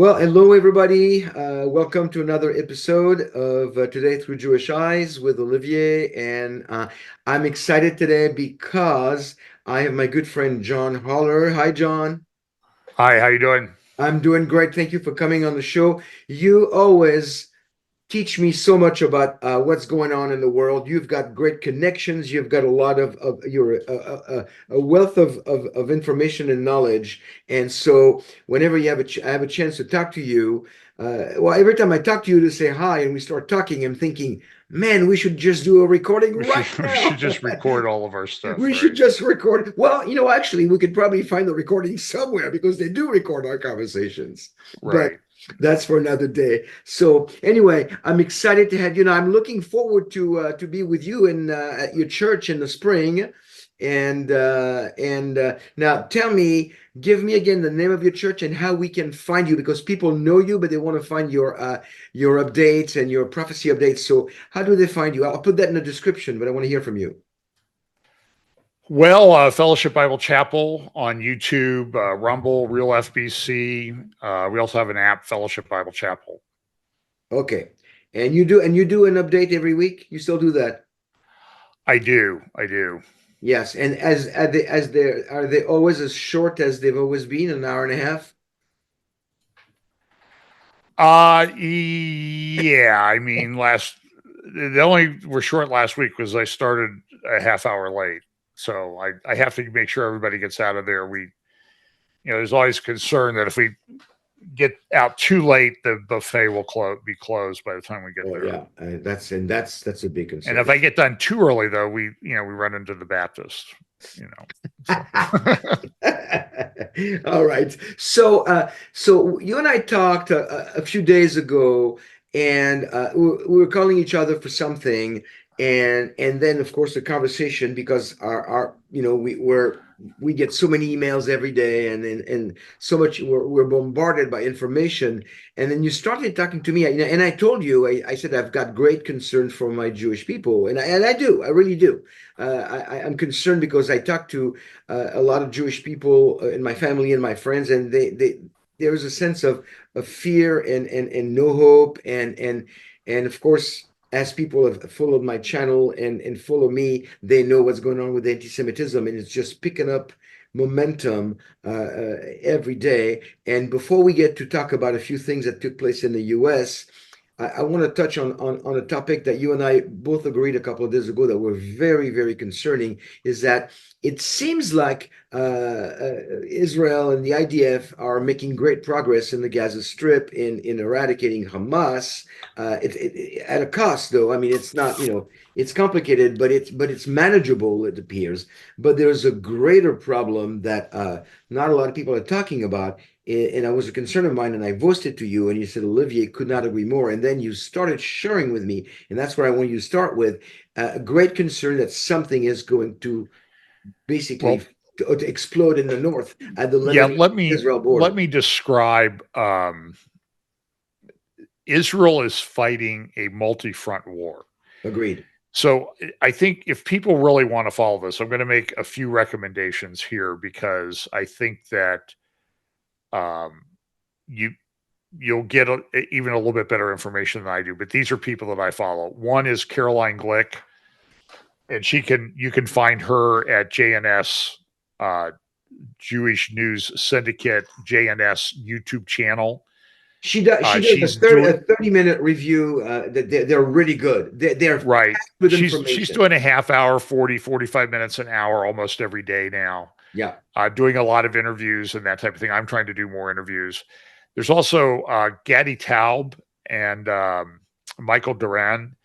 Well, hello everybody. Welcome to another episode of Today Through Jewish Eyes with Olivier. And I'm excited today because I have my good friend John Holler. Hi, John. Hi, how you doing? I'm doing great. Thank you for coming on the show. You always teach me so much about what's going on in the world. You've got great connections. You've got a lot of your a wealth of information and knowledge. And so whenever I have a chance to talk to you, well, every time I talk to you to say hi and we start talking, I'm thinking, man, we should just do a recording We should right we should now. just record all of our stuff, We should right? just record. Well, actually, we could probably find the recording somewhere because they do record our conversations. But Right. that's for another day. So anyway, I'm excited to have you. I'm looking forward to be with you in at your church in the spring. And now tell me, give me again the name of your church and how we can find you because people know you, but they want to find your updates and your prophecy updates. So how do they find you? I'll put that in the description, but I want to hear from you. Well, Fellowship Bible Chapel on YouTube, Rumble, Real FBC. We also have an app, Fellowship Bible Chapel. Okay. And you do an update every week? You still do that? I do. I do. Yes. And are they always as short as they've always been, an hour and a half? Yeah. I mean, the only we're short last week was I started a half hour late. So I have to make sure everybody gets out of there. There's always concern that if we get out too late, the buffet will be closed by the time we get Oh there. yeah, that's a big And concern. if I get done too early, though, we run into the Baptist. So All right. So you and I talked a few days ago, and we were calling each other for something, and then of course the conversation because our we get so many emails every day, and so much we're bombarded by information, and then you started talking to me, and I told you I said I've got great concern for my Jewish people, and I do, I really do. I'm concerned because I talk to a lot of Jewish people in my family and my friends, and they there is a sense of fear and no hope, and of course, as people have followed my channel and follow me, they know what's going on with anti-Semitism, and it's just picking up momentum every day. And before we get to talk about a few things that took place in the U.S., I want to touch on a topic that you and I both agreed a couple of days ago that were very, very concerning, is that it seems like Israel and the IDF are making great progress in the Gaza Strip in eradicating Hamas. At a cost, though. I mean, it's not, it's complicated, but it's manageable, it appears. But there's a greater problem that not a lot of people are talking about, and I was a concern of mine, and I voiced it to you, and you said, Olivier, could not agree more. And then you started sharing with me, and that's where I want you to start with a great concern that something is going to basically well, to explode in the north at the yeah. Lebanon-Israel Let border. me describe. Israel is fighting a multi-front war. Agreed. So I think if people really want to follow this, I'm going to make a few recommendations here because I think that um, you you'll get even a little bit better information than I do. But these are people that I follow. One is Caroline Glick, and you can find her at JNS uh, Jewish News Syndicate JNS YouTube channel. She does She's doing a 30-minute review that they're really good. They're right. packed with She's information. doing a half hour, 45 minutes an hour almost every day now. Yeah. Doing a lot of interviews and that type of thing. I'm trying to do more interviews. There's also Gadi Taub and Michael Duran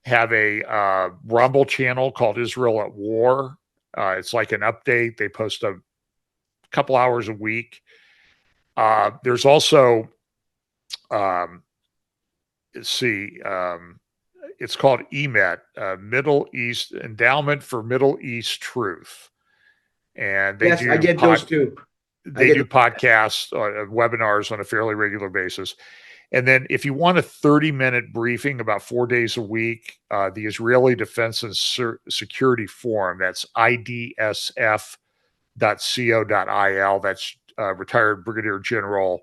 have a Rumble channel called Israel at War. It's like an update. They post a couple hours a week. There's also, um, let's see, it's called EMET, Middle East Endowment for Middle East Truth, and Yes, I get those too. I they get do podcasts, webinars on a fairly regular basis. And then, if you want a 30-minute briefing about 4 days a week, the Israeli Defense and Security Forum, that's IDSF.co.il, that's retired Brigadier General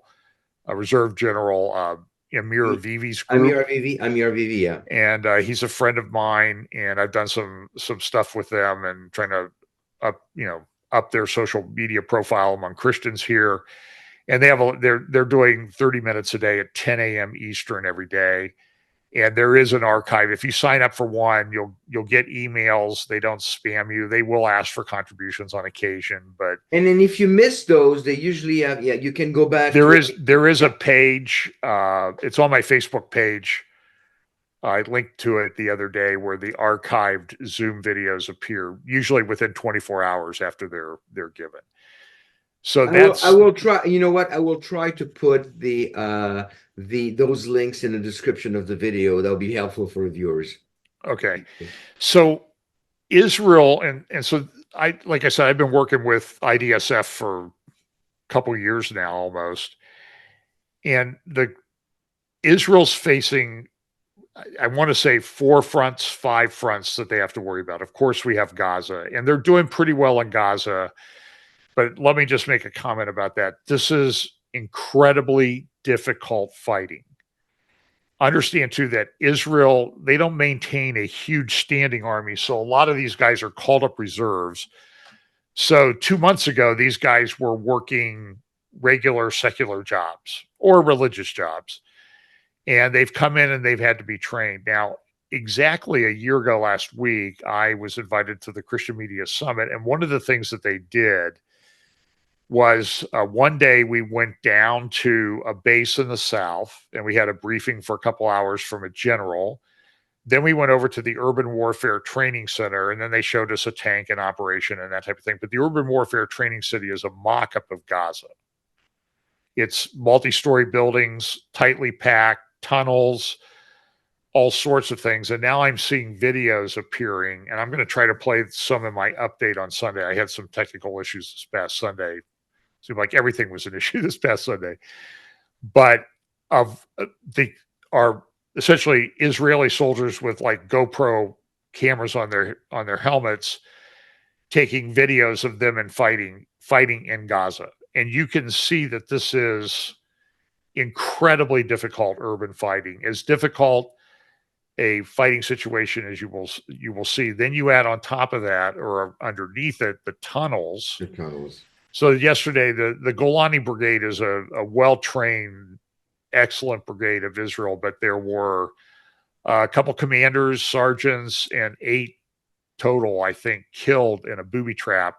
Reserve General Amir Avivi's group. Amir Avivi, yeah. And he's a friend of mine, and I've done some stuff with them and trying to up their social media profile among Christians here. And they're doing 30 minutes a day at 10 a.m. Eastern every day. And there is an archive. If you sign up for one, you'll get emails. They don't spam you. They will ask for contributions on occasion, but then if you miss those, they usually have, you can go back. There is a page. It's on my Facebook page. I linked to it the other day where the archived Zoom videos appear, usually within 24 hours after they're given. So I will try. You know what? I will try to put those links in the description of the video. That'll be helpful for viewers. Okay. So Israel and so like I said, I've been working with IDSF for a couple years now almost. And Israel's facing, I want to say 5 fronts that they have to worry about. Of course, we have Gaza, and they're doing pretty well in Gaza. But let me just make a comment about that. This is incredibly difficult fighting. Understand, too, that Israel, they don't maintain a huge standing army. So a lot of these guys are called up reserves. So 2 months ago, these guys were working regular secular jobs or religious jobs. And they've come in and they've had to be trained. Now, exactly a year ago last week, I was invited to the Christian Media Summit. And one of the things that they did was one day we went down to a base in the South and we had a briefing for a couple hours from a general. Then we went over to the Urban Warfare Training Center, and then they showed us a tank in operation and that type of thing. But the Urban Warfare Training City is a mock-up of Gaza. It's multi-story buildings, tightly packed, tunnels, all sorts of things. And now I'm seeing videos appearing, and I'm going to try to play some in my update on Sunday. I had some technical issues this past Sunday. Seemed like everything was an issue this past Sunday. But are essentially Israeli soldiers with like GoPro cameras on their helmets, taking videos of them and fighting in Gaza. And you can see that this is incredibly difficult urban fighting, as difficult a fighting situation as you will see. Then you add on top of that, or underneath it, the tunnels. The tunnels. So yesterday, the Golani Brigade is a well-trained, excellent brigade of Israel, but there were a couple commanders, sergeants, and 8 total, I think, killed in a booby trap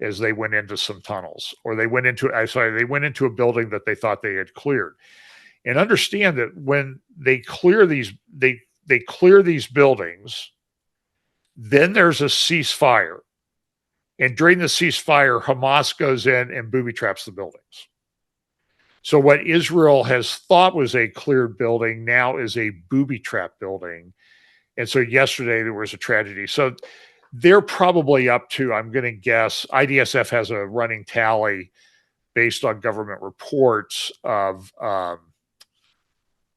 as they went into some tunnels, or they went into a building that they thought they had cleared. And understand that when they clear these, they clear these buildings, then there's a ceasefire. And during the ceasefire, Hamas goes in and booby traps the buildings. So what Israel has thought was a cleared building now is a booby trap building. And so yesterday there was a tragedy. So they're probably up to, I'm going to guess, IDSF has a running tally based on government reports of,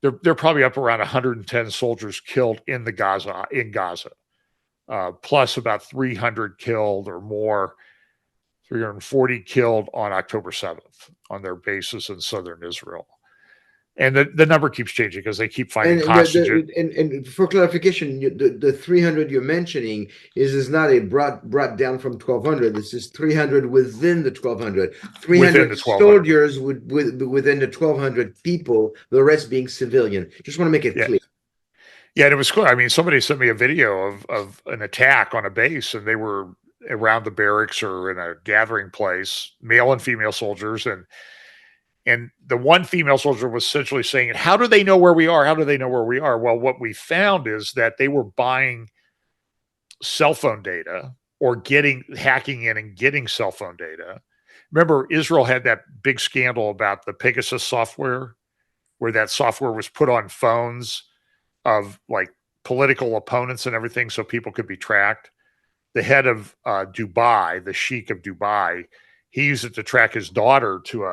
they're probably up around 110 soldiers killed in Gaza, plus about 300 killed or more, 340 killed on October 7th on their bases in southern Israel. And the number keeps changing because they keep finding hostages. And for clarification, the 300 you're mentioning is not a brought down from 1,200. This is 300 within the 1,200. 300 soldiers within the 1,200 people, the rest being civilian. Just want to make it clear. Yeah, and it was cool. I mean, somebody sent me a video of an attack on a base, and they were around the barracks or in a gathering place, male and female soldiers, and the one female soldier was essentially saying, how do they know where we are? How do they know where we are? Well, what we found is that they were buying cell phone data or hacking in and getting cell phone data. Remember, Israel had that big scandal about the Pegasus software, where that software was put on phones of like political opponents and everything so people could be tracked. The head of Dubai, the Sheikh of Dubai, he used it to track his daughter to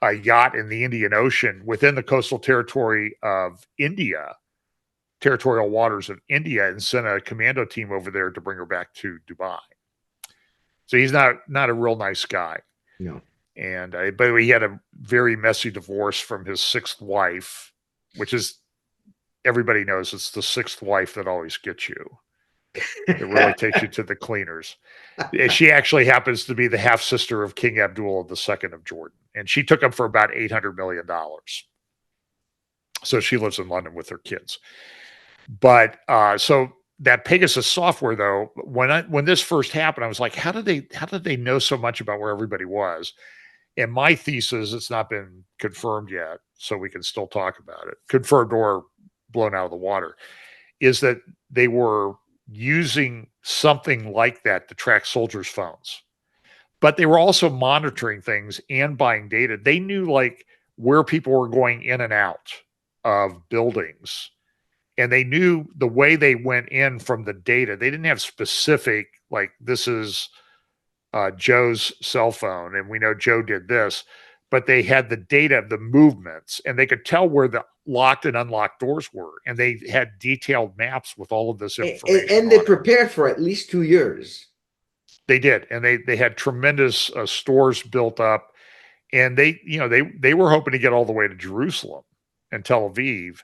a yacht in the Indian Ocean within the coastal territory of India, territorial waters of India, and sent a commando team over there to bring her back to Dubai. So he's not a real nice guy. No. And by the way, he had a very messy divorce from his sixth wife, which is, everybody knows it's the sixth wife that always gets you. It really takes you to the cleaners. She actually happens to be the half sister of King Abdullah II of Jordan, and she took him for about $800 million. So she lives in London with her kids. But so that Pegasus software, though, when this first happened, I was like, how did they know so much about where everybody was? And my thesis, it's not been confirmed yet, so we can still talk about it, confirmed or blown out of the water, is that they were using something like that to track soldiers' phones. But they were also monitoring things and buying data. They knew like where people were going in and out of buildings. And they knew the way they went in from the data. They didn't have specific, like, this is Joe's cell phone, and we know Joe did this, but they had the data of the movements, and they could tell where the locked and unlocked doors were, and they had detailed maps with all of this information And they on it. prepared for at least 2 years. They did, and they had tremendous stores built up, and they were hoping to get all the way to Jerusalem and Tel Aviv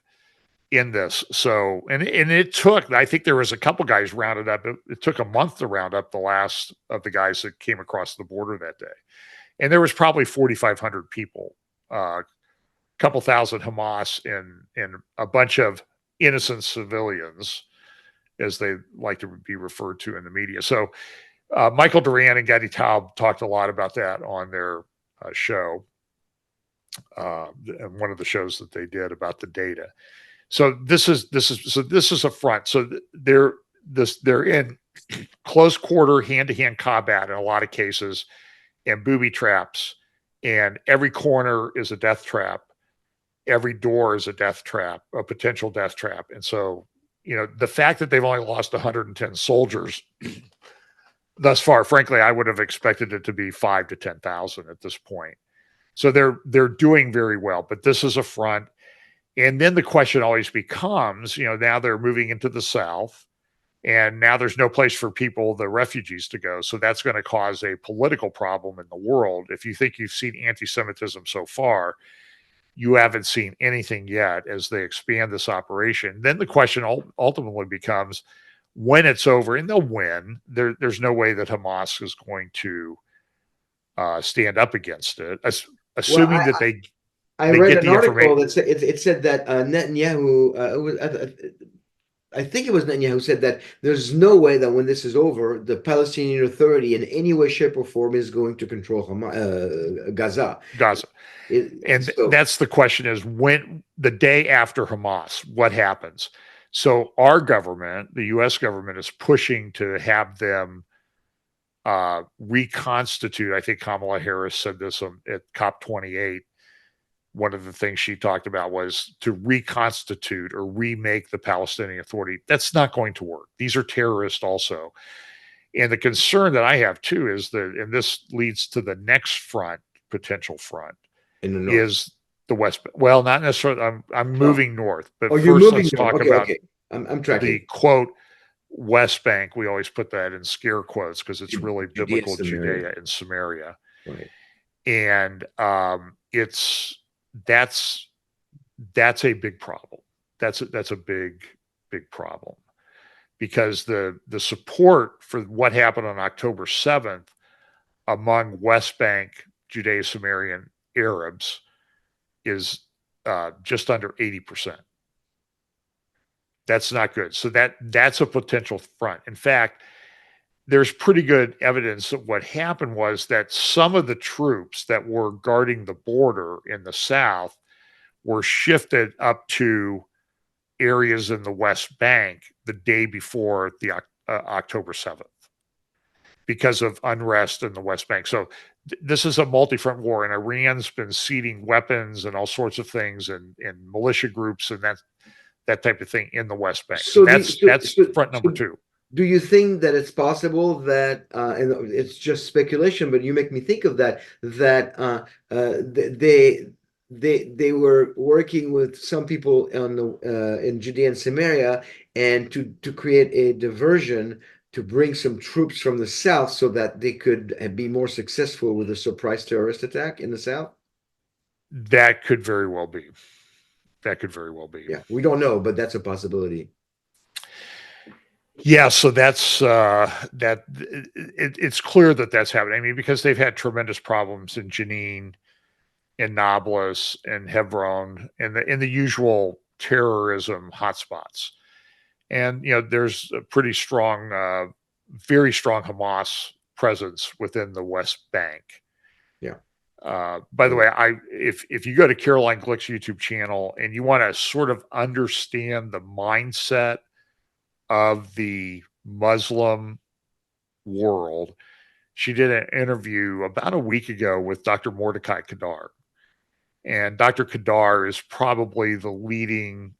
in this. So, and it took, I think there was a couple guys rounded up. It took a month to round up the last of the guys that came across the border that day. And there was probably 4,500 people, a couple thousand Hamas and a bunch of innocent civilians, as they like to be referred to in the media. So Michael Duran and Gadi Taub talked a lot about that on their show, one of the shows that they did about the data. So this is a front. So they're in close quarter, hand-to-hand combat in a lot of cases, and booby traps, and every corner is a death trap. Every door is a death trap, a potential death trap. And so, the fact that they've only lost 110 soldiers thus far, frankly, I would have expected it to be 5 to 10,000 at this point. So they're doing very well, but this is a front. And then the question always becomes, now they're moving into the South, and now there's no place for people, the refugees, to go. So that's going to cause a political problem in the world. If you think you've seen anti-Semitism so far, you haven't seen anything yet as they expand this operation. Then the question ultimately becomes, when it's over, and they'll win, there's no way that Hamas is going to stand up against it, assuming that they read get an the article that said it said that Netanyahu, I think it was Netanyahu who said that there's no way that when this is over, the Palestinian Authority in any way, shape, or form is going to control Gaza. That's the question: is when the day after Hamas, what happens? So our government, the U.S. government, is pushing to have them reconstitute. I think Kamala Harris said this at COP28. One of the things she talked about was to reconstitute or remake the Palestinian Authority. That's not going to work. These are terrorists also. And the concern that I have too is that, and this leads to the next front, potential front, is the West. Well, not necessarily. I'm moving north, but first let's talk about I'm tracking. The quote West Bank. We always put that in scare quotes because it's really biblical Judea and Samaria. Right. And that's a big problem. That's a big problem, because the support for what happened on October 7th among West Bank Judeo-Samarian Arabs is just under 80%. That's not good. So that's a potential front. In fact, there's pretty good evidence that what happened was that some of the troops that were guarding the border in the South were shifted up to areas in the West Bank the day before the October 7th because of unrest in the West Bank. So this is a multi-front war, and Iran's been seeding weapons and all sorts of things and militia groups and that type of thing in the West Bank. So that's front number two. Do you think that it's possible that, and it's just speculation, but you make me think of that they were working with some people in Judea and Samaria, and to create a diversion to bring some troops from the south so that they could be more successful with a surprise terrorist attack in the south? That could very well be. That could very well be. Yeah, we don't know, but that's a possibility. Yeah, so that's it's clear that that's happening. I mean, because they've had tremendous problems in Jenin, in Nablus, and Hebron, and the usual terrorism hotspots. And there's a pretty strong, very strong Hamas presence within the West Bank. Yeah. By the way, if you go to Caroline Glick's YouTube channel and you want to sort of understand the mindset of the Muslim world, she did an interview about a week ago with Dr. Mordecai Kadar. And Dr. Kadar is probably the leading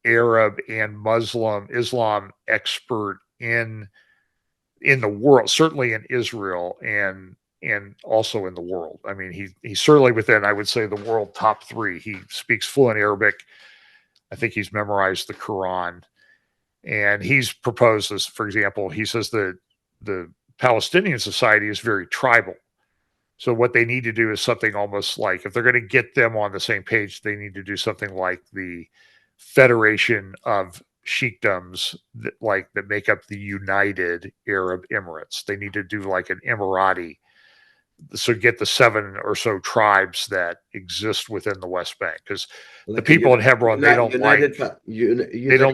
Arab and Muslim Islam expert in the world, certainly in Israel and also in the world. I mean, he's certainly within, I would say, the world top 3. He speaks fluent Arabic. I think he's memorized the Quran. And he's proposed this, for example, he says that the Palestinian society is very tribal. So what they need to do is something almost like, if they're going to get them on the same page, they need to do something like the Federation of Sheikdoms that make up the United Arab Emirates. They need to do like an Emirati. So get the 7 or so tribes that exist within the West Bank, because the people in Hebron, they don't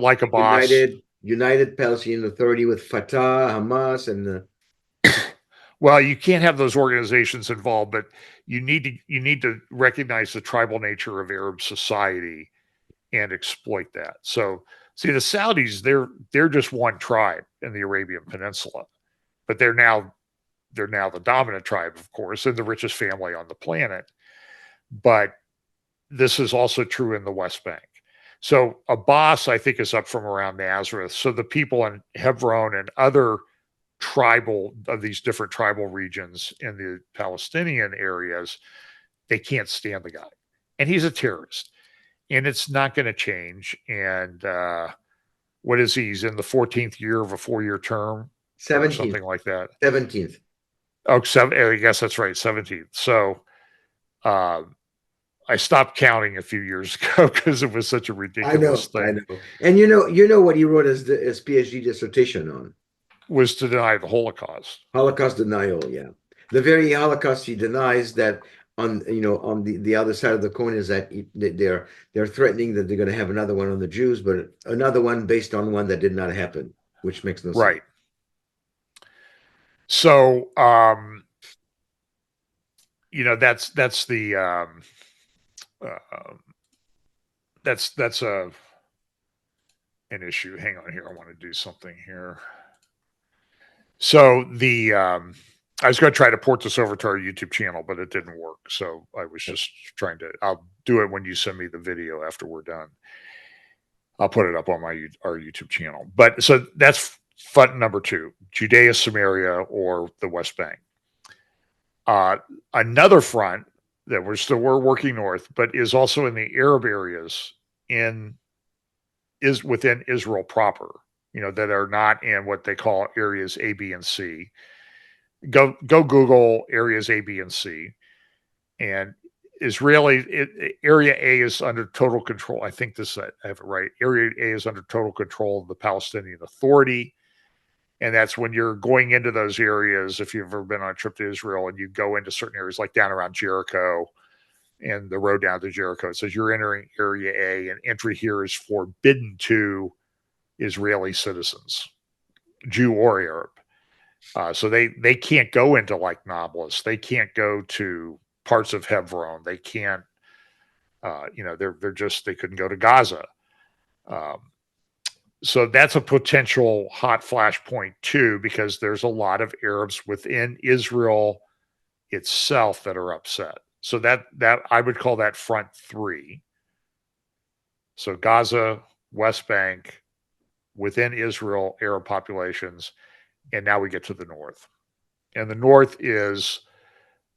like Abbas. United Palestinian Authority with Fatah, Hamas, and well, you can't have those organizations involved, but you need to recognize the tribal nature of Arab society and exploit that. So, see, the Saudis, they're just one tribe in the Arabian Peninsula, but they're now the dominant tribe, of course, and the richest family on the planet. But this is also true in the West Bank. So Abbas, I think, is up from around Nazareth. So the people in Hebron and other these different tribal regions in the Palestinian areas, they can't stand the guy. And he's a terrorist. And it's not going to change. And what is he? He's in the 14th year of a 4-year term, 17th, or something like that. 17th. Oh, I guess that's right, 17th. So I stopped counting a few years ago because it was such a ridiculous thing. I know. And you know what he wrote his PhD dissertation on? Was to deny the Holocaust. Holocaust denial, yeah. The very Holocaust he denies, that on the other side of the coin is that they're threatening that they're going to have another one on the Jews, but another one based on one that did not happen, which makes no sense. Right. So that's the that's an issue. Hang on here. I want to do something here. So I was going to try to port this over to our YouTube channel, but it didn't work. So I was just trying to. I'll do it when you send me the video after we're done. I'll put it up on our YouTube channel. But so that's front number 2: Judea, Samaria, or the West Bank. Another front that we're working north, but is also in the Arab areas is within Israel proper, that are not in what they call areas A, B, and C. Go Google areas A, B, and C. And Area A is under total control. I think I have it right. Area A is under total control of the Palestinian Authority. And that's when you're going into those areas, if you've ever been on a trip to Israel and you go into certain areas like down around Jericho and the road down to Jericho, it says you're entering Area A, and entry here is forbidden to Israeli citizens, Jew or Arab. So they can't go into like Nablus. They can't go to parts of Hebron. They can't, they couldn't go to Gaza. So that's a potential hot flashpoint too, because there's a lot of Arabs within Israel itself that are upset. So that I would call that front 3. So Gaza, West Bank, within Israel, Arab populations, and now we get to the north. And the north is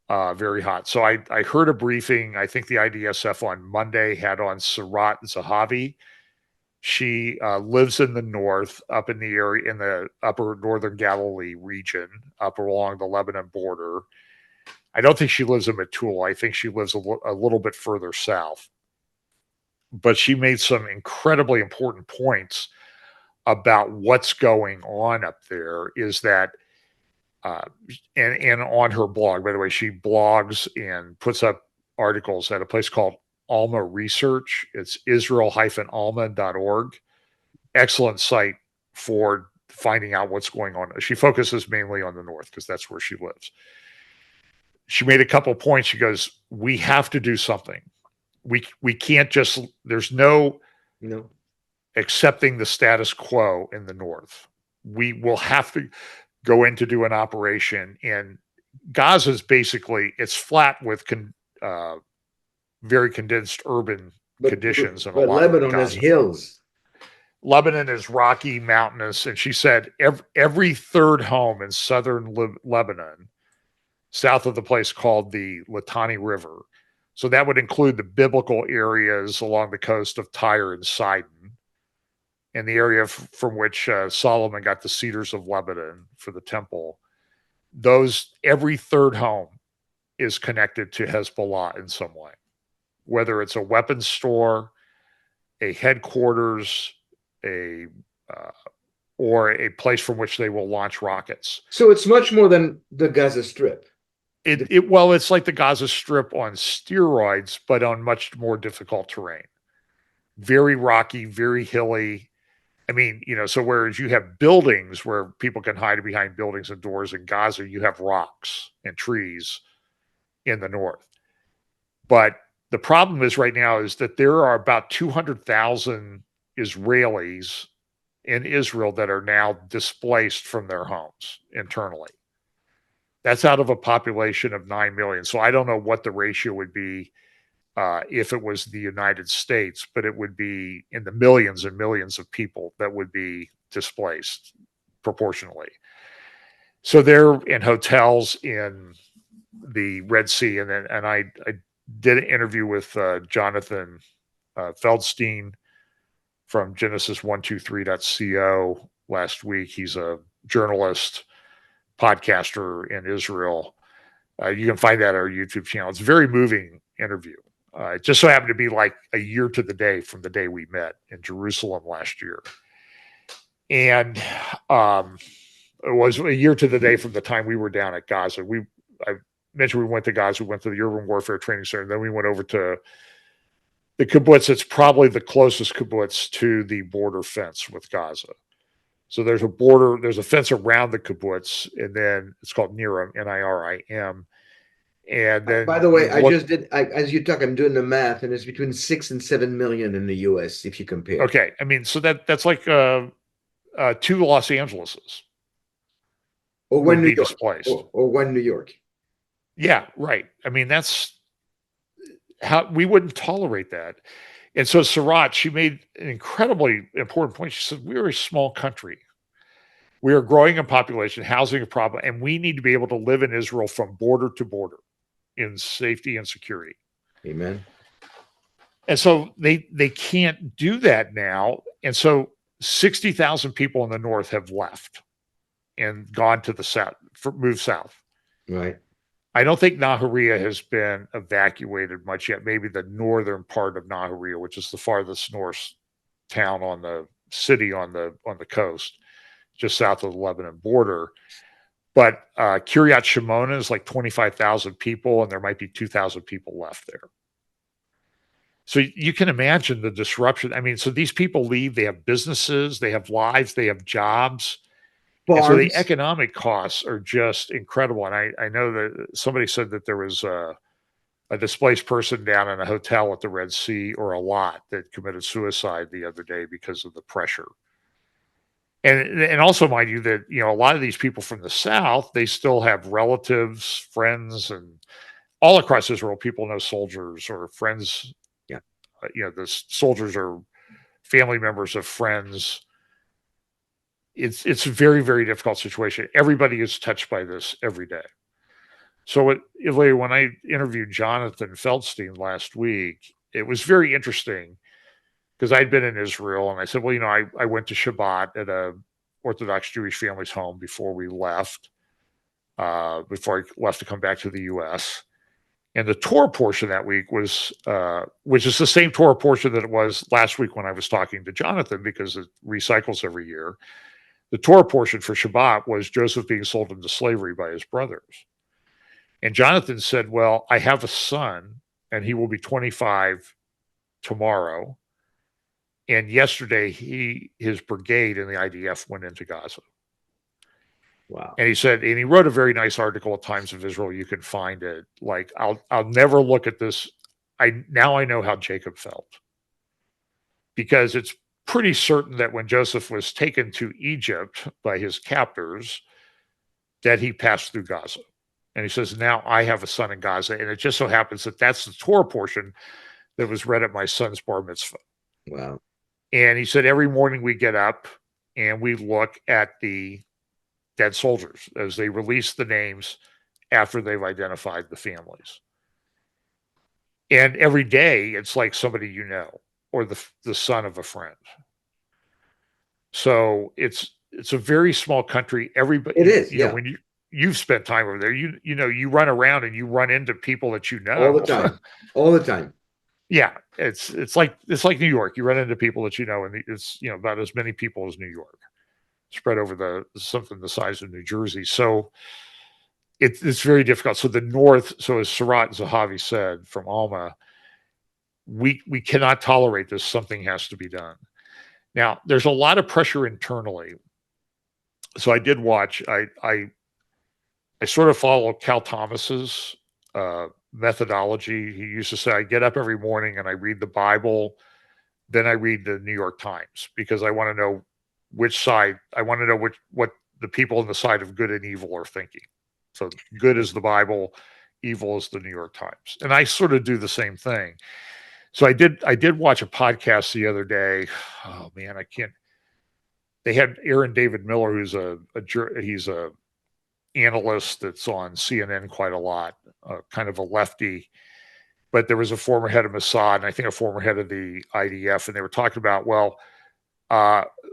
very hot. So I heard a briefing. I think the IDSF on Monday had on Sarat Zahavi. She lives in the north, up in the area in the upper northern Galilee region, up along the Lebanon border. I don't think she lives in Metula. I think she lives a little bit further south. But she made some incredibly important points about what's going on up there. Is that uh, and on her blog, by the way, she blogs and puts up articles at a place called Alma Research. It's Israel-alma.org. Excellent site for finding out what's going on. She focuses mainly on the north because that's where she lives. She made a couple points. She goes, "We have to do something. We can't just. There's no accepting the status quo in the north. We will have to go in to do an operation. And Gaza's basically it's flat with very condensed urban conditions, and a but lot of Lebanon has Gaza. hills. Lebanon is rocky, mountainous, and she said every third home in southern Lebanon, south of the place called the Litani River, so that would include the biblical areas along the coast of Tyre and Sidon, and the area from which Solomon got the cedars of Lebanon for the temple. Those every third home is connected to Hezbollah in some way, whether it's a weapons store, a headquarters, or a place from which they will launch rockets. So it's much more than the Gaza Strip. Well, it's like the Gaza Strip on steroids, but on much more difficult terrain. Very rocky, very hilly. I mean, so whereas you have buildings where people can hide behind buildings and doors in Gaza, you have rocks and trees in the north. But the problem is right now is that there are about 200,000 Israelis in Israel that are now displaced from their homes internally. That's out of a population of 9 million. So I don't know what the ratio would be if it was the United States, but it would be in the millions and millions of people that would be displaced proportionally. So they're in hotels in the Red Sea. And I did an interview with Jonathan Feldstein from Genesis123.co last week. He's a journalist, podcaster in Israel. You can find that on our YouTube channel. It's a very moving interview. It just so happened to be like a year to the day from the day we met in Jerusalem last year. And it was a year to the day from the time we were down at Gaza. I mentioned we went to Gaza. We went to the Urban Warfare Training Center. Then we went over to the kibbutz. It's probably the closest kibbutz to the border fence with Gaza. So there's a fence around the kibbutz, and then it's called Niram, Nirim. And then, by the way, as you talk, I'm doing the math, and it's between 6 and 7 million in the U.S. if you compare. Okay, I mean, so that's like 2 Los Angeleses, or one New York, displaced, or one New York. Yeah, right. I mean, that's how we wouldn't tolerate that. And so Sarat, she made an incredibly important point. She said, we're a small country. We are growing in population, housing a problem, and we need to be able to live in Israel from border to border in safety and security. Amen. And so they can't do that now. And so 60,000 people in the north have left and gone to the south, moved south. Right. I don't think Nahariya has been evacuated much yet. Maybe the northern part of Nahariya, which is the farthest north town on the city on the coast, just south of the Lebanon border. But Kiryat Shimona is like 25,000 people, and there might be 2,000 people left there. So you can imagine the disruption. I mean, so these people leave, they have businesses, they have lives, they have jobs. And so the economic costs are just incredible. And I know that somebody said that there was a displaced person down in a hotel at the Red Sea, or a lot, that committed suicide the other day because of the pressure. And also, mind you, that a lot of these people from the south, they still have relatives, friends, and all across Israel, people know soldiers or friends. Yeah, the soldiers are family members of friends. It's a very, very difficult situation. Everybody is touched by this every day. So when I interviewed Jonathan Feldstein last week, it was very interesting because I'd been in Israel, and I said, well, I went to Shabbat at a Orthodox Jewish family's home before we left, before I left to come back to the U.S. And the Torah portion that week was, which is the same Torah portion that it was last week when I was talking to Jonathan, because it recycles every year. The Torah portion for Shabbat was Joseph being sold into slavery by his brothers. And Jonathan said, well, I have a son, and he will be 25 tomorrow. And yesterday, his brigade in the IDF went into Gaza. Wow. And he said, and he wrote a very nice article at Times of Israel. You can find it. Like, I'll never look at this. Now I know how Jacob felt, because it's pretty certain that when Joseph was taken to Egypt by his captors, that he passed through Gaza. And he says, now I have a son in Gaza. And it just so happens that that's the Torah portion that was read at my son's bar mitzvah. Wow. And he said, every morning we get up and we look at the dead soldiers as they release the names after they've identified the families. And every day it's like somebody you know, or the son of a friend. So it's a very small country. Everybody, It is, you know, when you've spent time over there, you run around and you run into people that you know all the time, all the time. Yeah, it's like New York. You run into people that you know, and it's about as many people as New York, spread over something the size of New Jersey. So it's very difficult. So the North, so as Sarat Zahavi said from Alma, we cannot tolerate this. Something has to be done. Now, there's a lot of pressure internally. So I did watch. I sort of follow Cal Thomas's methodology. He used to say, I get up every morning and I read the Bible, then I read the New York Times, because I want to know which side. I want to know what the people on the side of good and evil are thinking. So good is the Bible, evil is the New York Times, and I sort of do the same thing. So I did watch a podcast the other day. Oh man, I can't. They had Aaron David Miller, who's he's a analyst that's on CNN quite a lot, kind of a lefty. But there was a former head of Mossad, and I think a former head of the IDF, and they were talking about, well,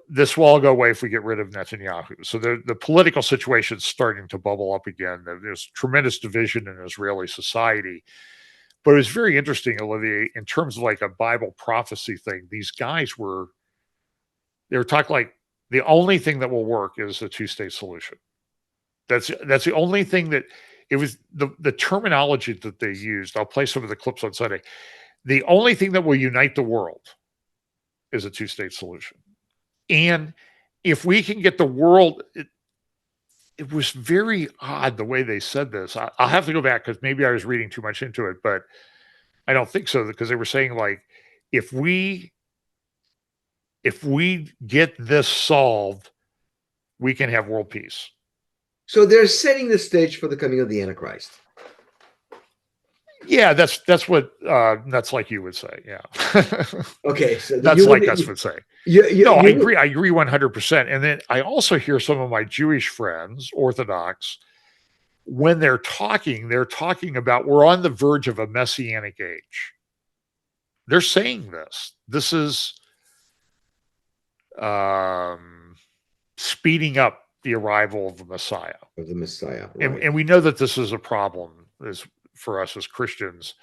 this will all go away if we get rid of Netanyahu. So the political situation is starting to bubble up again. There's tremendous division in Israeli society. But it was very interesting, Olivier, in terms of like a Bible prophecy thing. These guys they were talking like the only thing that will work is a two-state solution. That's the only thing that it was the terminology that they used. I'll play some of the clips on Sunday. The only thing that will unite the world is a two-state solution. And if we can get the world, it was very odd the way they said this. I'll have to go back because maybe I was reading too much into it, but I don't think so, because they were saying like, if we get this solved, we can have world peace. So they're setting the stage for the coming of the Antichrist. Yeah, that's what nuts like you would say. Yeah. Okay, so nuts like us would say. I agree. I agree 100%. And then I also hear some of my Jewish friends, Orthodox, when they're talking about we're on the verge of a messianic age. They're saying this. This is speeding up the arrival of the Messiah. Right. And we know that this is a problem for us as Christians,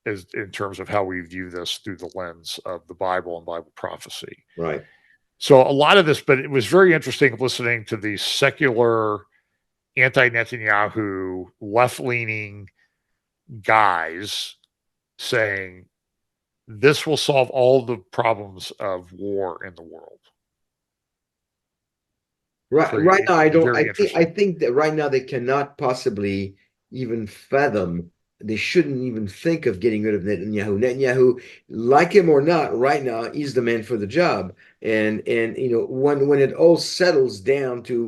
in terms of how we view this through the lens of the Bible and Bible prophecy. Right. So a lot of this, but it was very interesting listening to these secular, anti-Netanyahu, left-leaning guys saying this will solve all the problems of war in the world. Right now, I think that right now they cannot possibly even fathom. They shouldn't even think of getting rid of Netanyahu. Netanyahu, like him or not, right now he's the man for the job. And when it all settles down to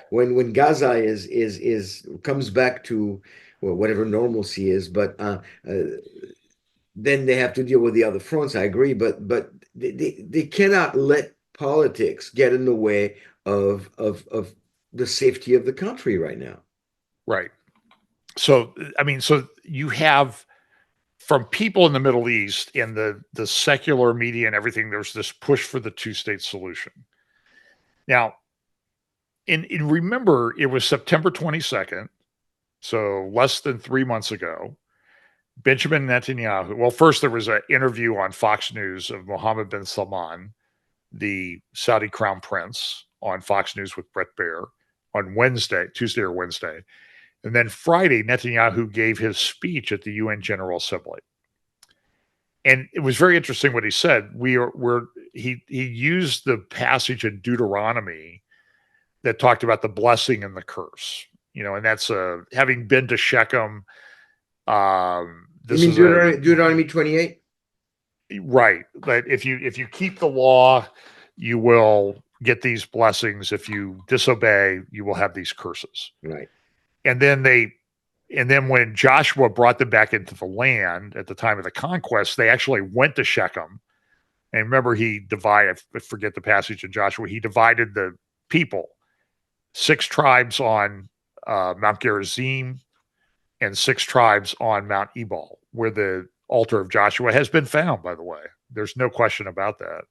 when Gaza is comes back to whatever normalcy is, but then they have to deal with the other fronts. I agree, but they cannot let politics get in the way of the safety of the country right now. Right. So, I mean, so you have from people in the Middle East and the secular media and everything, there's this push for the two-state solution. Now, and remember, it was September 22nd, so less than 3 months ago. Benjamin Netanyahu. Well, first there was an interview on Fox News of Mohammed bin Salman, the Saudi crown prince, on Fox News with Bret Baier on Tuesday or Wednesday. And then Friday, Netanyahu gave his speech at the UN General Assembly. And it was very interesting what he said. He used the passage in Deuteronomy that talked about the blessing and the curse. And that's having been to Shechem. This you mean Deuteronomy 28? Right. But if you keep the law, you will get these blessings. If you disobey, you will have these curses. Right. And then when Joshua brought them back into the land at the time of the conquest, they actually went to Shechem. And remember, I forget the passage in Joshua, he divided the people, 6 tribes on Mount Gerizim and 6 tribes on Mount Ebal, where the altar of Joshua has been found, by the way. There's no question about that.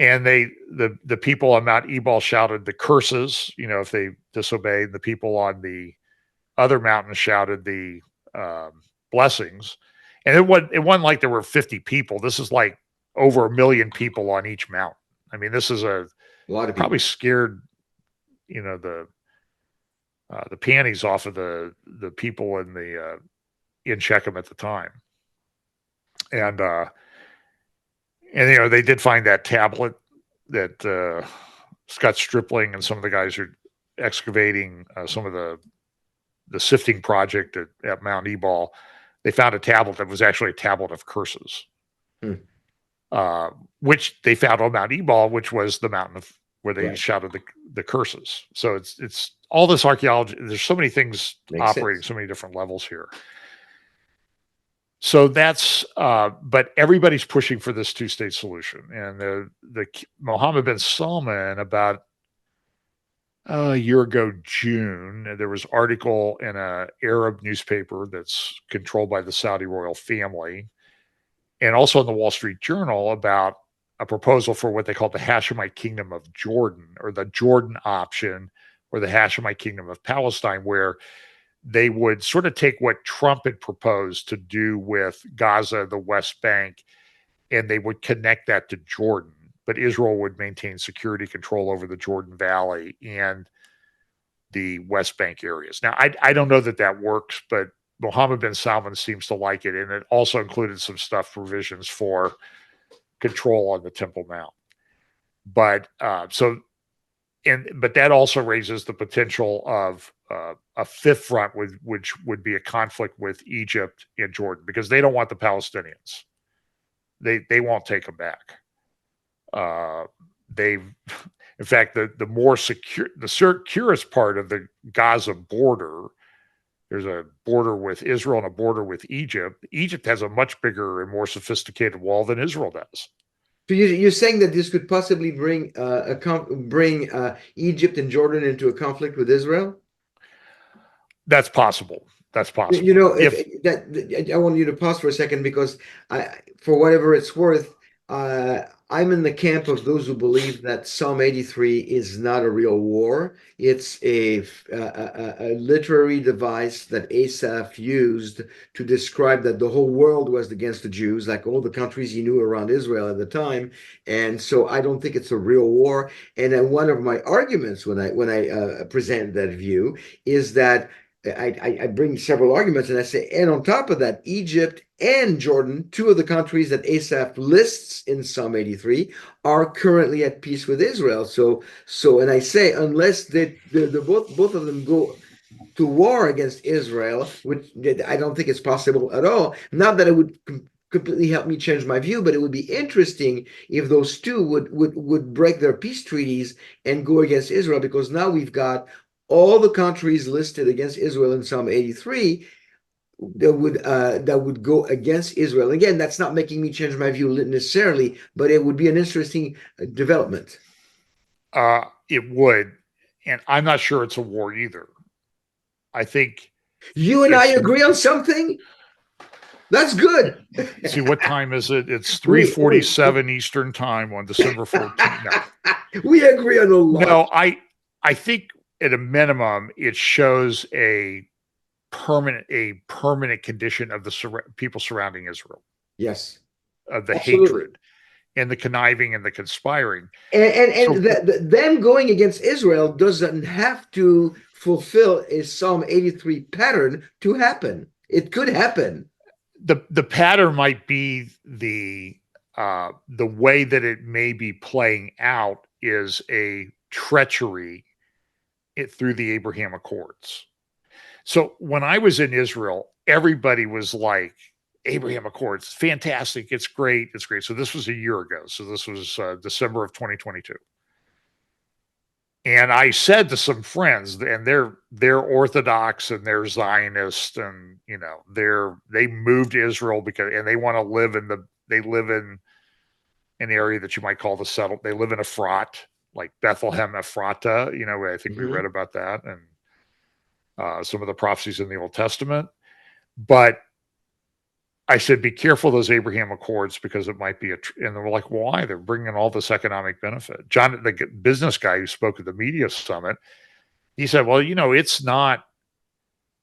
And the people on Mount Ebal shouted the curses, if they disobeyed. The people on the other mountain shouted the blessings. And it wasn't like there were 50 people. This is like over 1 million people on each mountain. I mean, this is a lot of probably scared, the panties off of the people in Shechem at the time. And they did find that tablet that Scott Stripling and some of the guys are excavating some of the sifting project at Mount Ebal. They found a tablet that was actually a tablet of curses, which they found on Mount Ebal, which was the mountain where they shouted the curses. So it's all this archaeology. There's so many things operating, so many different levels here. So that's, but everybody's pushing for this two-state solution. And the Mohammed bin Salman, about a year ago, June, there was an article in an Arab newspaper that's controlled by the Saudi royal family, and also in the Wall Street Journal, about a proposal for what they call the Hashemite Kingdom of Jordan, or the Jordan option, or the Hashemite Kingdom of Palestine, where they would sort of take what Trump had proposed to do with Gaza, the West Bank, and they would connect that to Jordan. But Israel would maintain security control over the Jordan Valley and the West Bank areas. Now, I don't know that works, but Mohammed bin Salman seems to like it. And it also included some provisions for control on the Temple Mount. But but that also raises the potential of a fifth front, which would be a conflict with Egypt and Jordan, because they don't want the Palestinians. They won't take them back. In fact, the more secure, the securest part of the Gaza border, there's a border with Israel and a border with Egypt. Egypt has a much bigger and more sophisticated wall than Israel does. So you're saying that this could possibly bring Egypt and Jordan into a conflict with Israel? That's possible. That's possible. I want you to pause for a second, because for whatever it's worth, I'm in the camp of those who believe that Psalm 83 is not a real war. It's a literary device that Asaph used to describe that the whole world was against the Jews, like all the countries he knew around Israel at the time. And so I don't think it's a real war. And then one of my arguments when I present that view is that I bring several arguments, and I say, and on top of that, Egypt and Jordan, 2 of the countries that Asaph lists in Psalm 83, are currently at peace with Israel. So, and I say, unless both of them go to war against Israel, which I don't think it's possible at all. Not that it would completely help me change my view, but it would be interesting if those 2 would break their peace treaties and go against Israel, because now we've got all the countries listed against Israel in Psalm 83 that would go against Israel. Again, that's not making me change my view necessarily, but it would be an interesting development. It would, and I'm not sure it's a war either. I think you and I agree on something. That's good. See, what time is it? It's we 3:47 Eastern time on December 14th. No, we agree on a lot. no, I think at a minimum it shows a permanent condition of the people surrounding Israel, Yes, of the absolutely. hatred and the conniving and the conspiring. And So them going against Israel doesn't have to fulfill a Psalm 83 pattern to happen. It could happen. the pattern might be the way that it may be playing out is a treachery through the Abraham Accords. So when I was in Israel, everybody was like, Abraham Accords, fantastic, it's great, it's great. So this was a year ago. So this was December of 2022. And I said to some friends, and they're Orthodox and they're Zionist, and they moved to Israel because and they want to live in an area that you might call the settled. They live in Efrat, like Bethlehem Ephrata. I think we read about that and some of the prophecies in the Old Testament. But I said, be careful of those Abraham Accords because it might be and they're like, why? They're bringing all this economic benefit. John, the business guy who spoke at the media summit, he said, well, it's not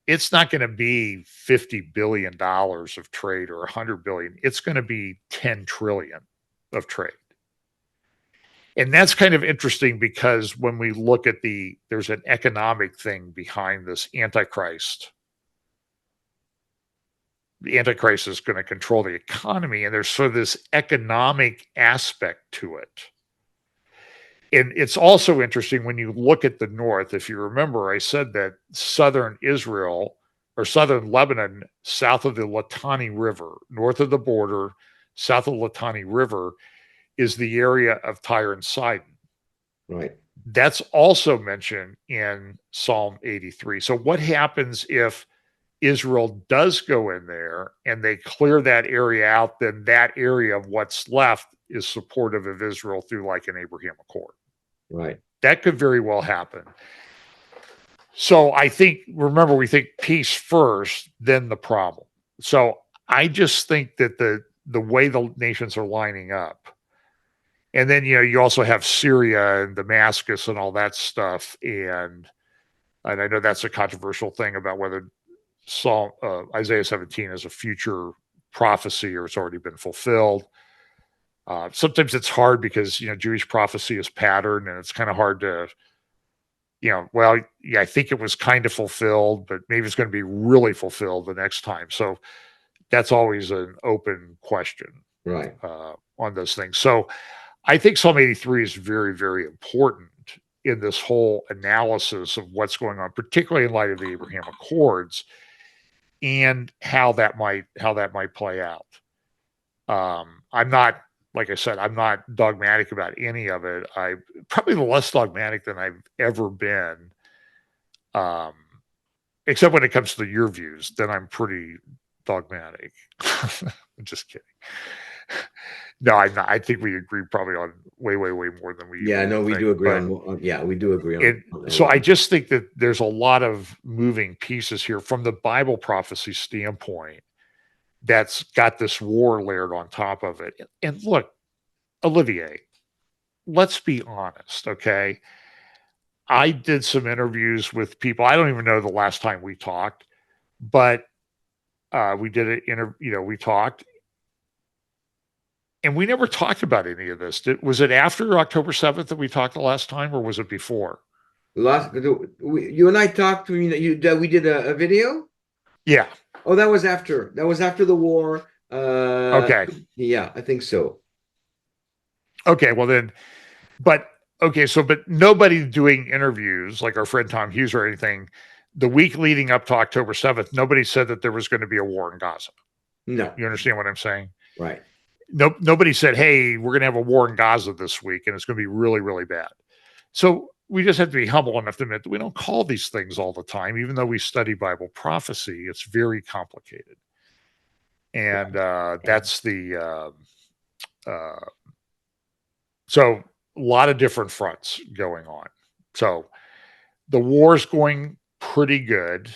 going to be $50 billion of trade or 100 billion. It's going to be 10 trillion of trade. And that's kind of interesting because when we look at there's an economic thing behind this Antichrist. The Antichrist is going to control the economy, and there's sort of this economic aspect to it. And it's also interesting when you look at the north. If you remember, I said that southern Israel or southern Lebanon, south of the Litani River, north of the border, south of the Litani River, is the area of Tyre and Sidon. Right. That's also mentioned in Psalm 83. So what happens if Israel does go in there and they clear that area out? Then that area of what's left is supportive of Israel through like an Abraham Accord. Right. That could very well happen. So I think, remember, we think peace first, then the problem. So I just think that the way the nations are lining up, and then you also have Syria and Damascus and all that stuff, and I know that's a controversial thing about whether Isaiah 17 is a future prophecy or it's already been fulfilled. Sometimes it's hard because Jewish prophecy is patterned, and it's kind of hard to well, yeah, I think it was kind of fulfilled, but maybe it's going to be really fulfilled the next time. So that's always an open question, Right. On those things. So I think Psalm 83 is very, very important in this whole analysis of what's going on, particularly in light of the Abraham Accords and how that might play out. I'm not, like I said, I'm not dogmatic about any of it. I'm probably less dogmatic than I've ever been, except when it comes to your views. Then I'm pretty dogmatic. I'm just kidding. No, I'm not. I think we agree probably on way, way, way more than we. Yeah, no, we think, do agree on. Yeah, we do agree on. So I just think that there's a lot of moving pieces here from the Bible prophecy standpoint that's got this war layered on top of it. And look, Olivier, let's be honest, okay? I did some interviews with people. I don't even know the last time we talked, but we did an interview. We talked, and we never talked about any of this. Was it after October 7th that we talked the last time, or was it before? You and I talked. We did a video. Yeah. Oh, that was after. That was after the war. Okay. Yeah, I think so. Okay. Well then, but nobody doing interviews like our friend Tom Hughes or anything. The week leading up to October 7th, nobody said that there was going to be a war in Gaza. No. You understand what I'm saying? Right. Nobody said, hey, we're going to have a war in Gaza this week and it's going to be really, really bad. So we just have to be humble enough to admit that we don't call these things all the time, even though we study Bible prophecy. It's very complicated. And that's the so a lot of different fronts going on. So the war's going pretty good,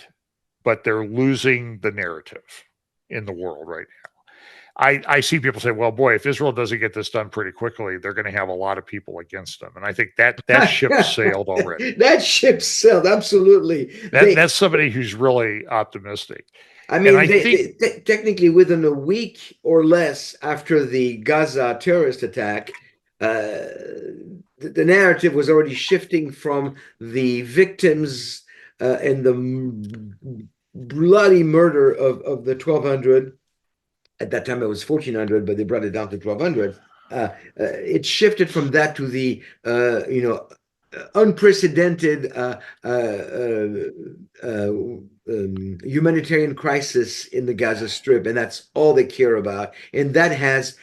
but they're losing the narrative. in the world right now. I see people say, well, boy, if Israel doesn't get this done pretty quickly, they're going to have a lot of people against them. And I think that ship sailed already. That ship sailed, absolutely. That's somebody who's really optimistic. I And I mean, think technically within a week or less after the Gaza terrorist attack, the narrative was already shifting from the victims and the bloody murder of the 1,200. At that time, it was 1,400, but they brought it down to 1,200. It shifted from that to the unprecedented humanitarian crisis in the Gaza Strip, and that's all they care about. And that has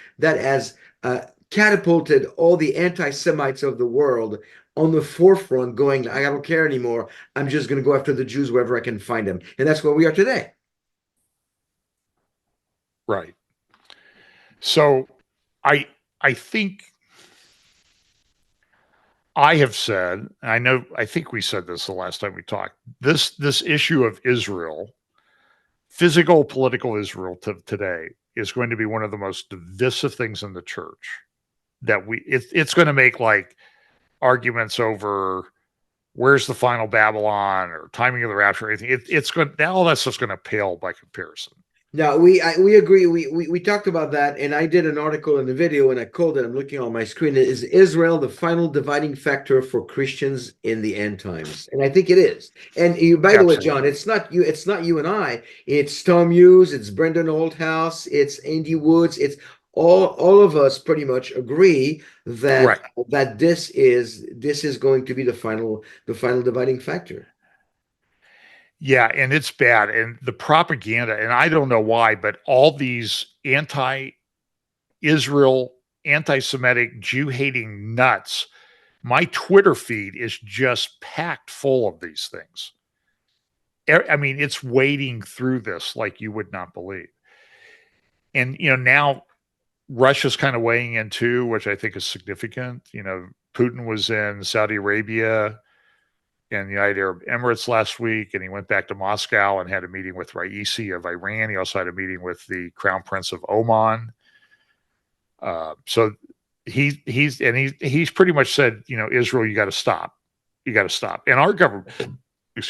catapulted all the anti-Semites of the world on the forefront, going, I don't care anymore. I'm just going to go after the Jews wherever I can find them, and that's where we are today. right. So I think I have said, I think we said this the last time we talked. This issue of Israel, physical political Israel today, is going to be one of the most divisive things in the church. It's going to make like arguments over where's the final Babylon or timing of the rapture or anything. It's going all that stuff's going to pale by comparison. No, we agree. We talked about that, and I did an article in the video, and I called it. I'm looking on my screen. Is Israel the final dividing factor for Christians in the end times? And I think it is. And by the way, John, it's not you. It's not you and I. It's Tom Hughes. It's Brendan Oldhouse. It's Andy Woods. It's all of us pretty much agree that this is going to be the final dividing factor. Yeah, and it's bad. And the propaganda, and I don't know why, but all these anti-Israel, anti-Semitic, Jew-hating nuts, my Twitter feed is just packed full of these things. I mean, it's wading through this like you would not believe. And, now Russia's kind of weighing in too, which I think is significant. Putin was in Saudi Arabia and the United Arab Emirates last week, and he went back to Moscow and had a meeting with Raisi of Iran. He also had a meeting with the Crown Prince of Oman. So he's pretty much said, Israel, you got to stop. You got to stop. And our government is